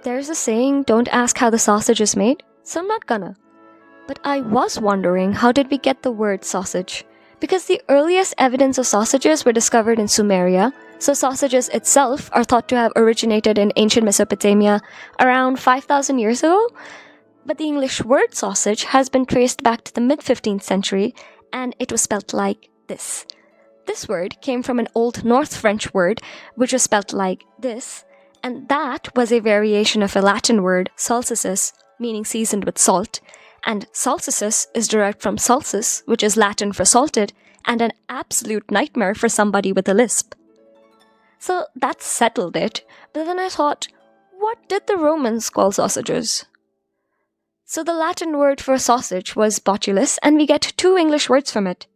There's a saying, don't ask how the sausage is made, so I'm not gonna. But I was wondering, how did we get the word sausage? Because the earliest evidence of sausages were discovered in Sumeria, so sausages itself are thought to have originated in ancient Mesopotamia around 5,000 years ago. But the English word sausage has been traced back to the mid-15th century, and it was spelt like this. This word came from an Old North French word, which was spelt like this, and that was a variation of a Latin word, salsicis, meaning seasoned with salt, and salsicis is derived from salsis, which is Latin for salted, and an absolute nightmare for somebody with a lisp. So that settled it, but then I thought, what did the Romans call sausages? So the Latin word for sausage was botulis, and we get two English words from it.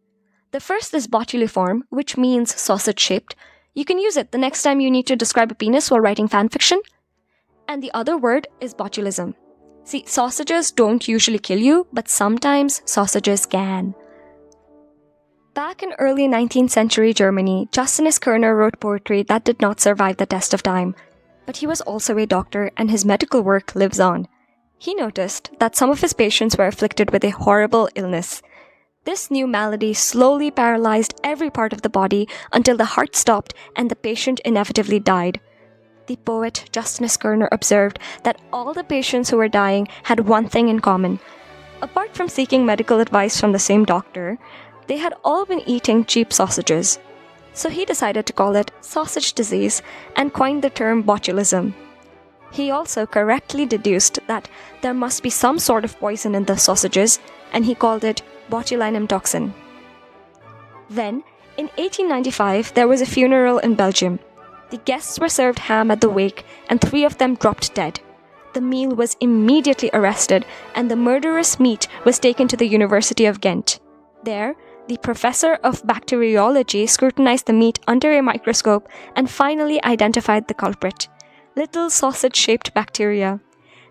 The first is botuliform, which means sausage-shaped. You can use it the next time you need to describe a penis while writing fanfiction. And the other word is botulism. See, sausages don't usually kill you, but sometimes sausages can. Back in early 19th century Germany, Justinus Kerner wrote poetry that did not survive the test of time. But he was also a doctor, and his medical work lives on. He noticed that some of his patients were afflicted with a horrible illness. This new malady slowly paralyzed every part of the body until the heart stopped and the patient inevitably died. The poet Justinus Kerner observed that all the patients who were dying had one thing in common. Apart from seeking medical advice from the same doctor, they had all been eating cheap sausages. So he decided to call it sausage disease and coined the term botulism. He also correctly deduced that there must be some sort of poison in the sausages, and he called it botulinum toxin. Then, in 1895, there was a funeral in Belgium. The guests were served ham at the wake, and 3 of them dropped dead. The meal was immediately arrested, and the murderous meat was taken to the University of Ghent. There, the professor of bacteriology scrutinized the meat under a microscope and finally identified the culprit: little sausage-shaped bacteria.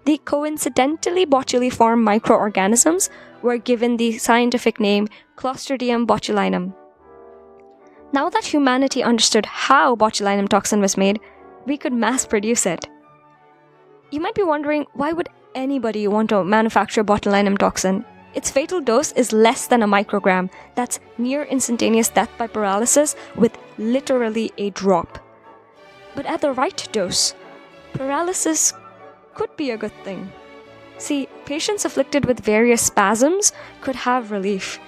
The coincidentally botuliform microorganisms were given the scientific name Clostridium botulinum. Now that humanity understood how botulinum toxin was made, we could mass produce it. You might be wondering, why would anybody want to manufacture botulinum toxin? Its fatal dose is less than a microgram. That's near instantaneous death by paralysis with literally a drop. But at the right dose, paralysis could be a good thing. See, patients afflicted with various spasms could have relief.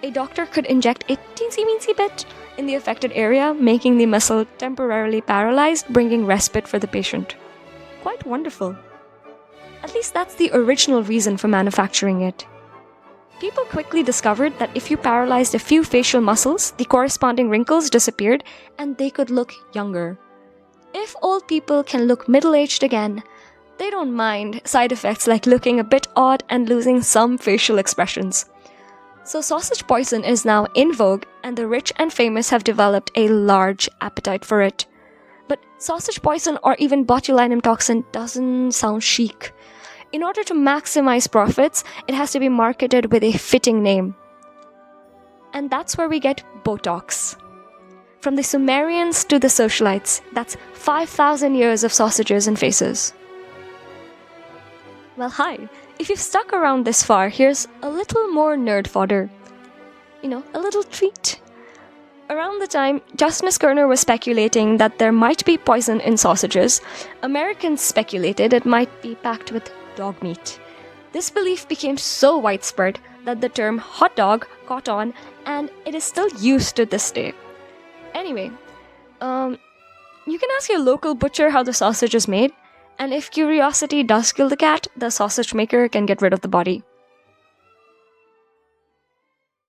A doctor could inject a teensy-weensy bit in the affected area, making the muscle temporarily paralyzed, bringing respite for the patient. Quite wonderful. At least that's the original reason for manufacturing it. People quickly discovered that if you paralyzed a few facial muscles, the corresponding wrinkles disappeared and they could look younger. If old people can look middle-aged again, they don't mind side effects like looking a bit odd and losing some facial expressions. So sausage poison is now in vogue, and the rich and famous have developed a large appetite for it. But sausage poison or even botulinum toxin doesn't sound chic. In order to maximize profits, it has to be marketed with a fitting name. And that's where we get Botox. From the Sumerians to the socialites, that's 5,000 years of sausages and faces. Well, hi. If you've stuck around this far, here's a little more nerd fodder. A little treat. Around the time Justinus Kerner was speculating that there might be poison in sausages, Americans speculated it might be packed with dog meat. This belief became so widespread that the term hot dog caught on, and it is still used to this day. Anyway, you can ask your local butcher how the sausage is made, and if curiosity does kill the cat, the sausage maker can get rid of the body.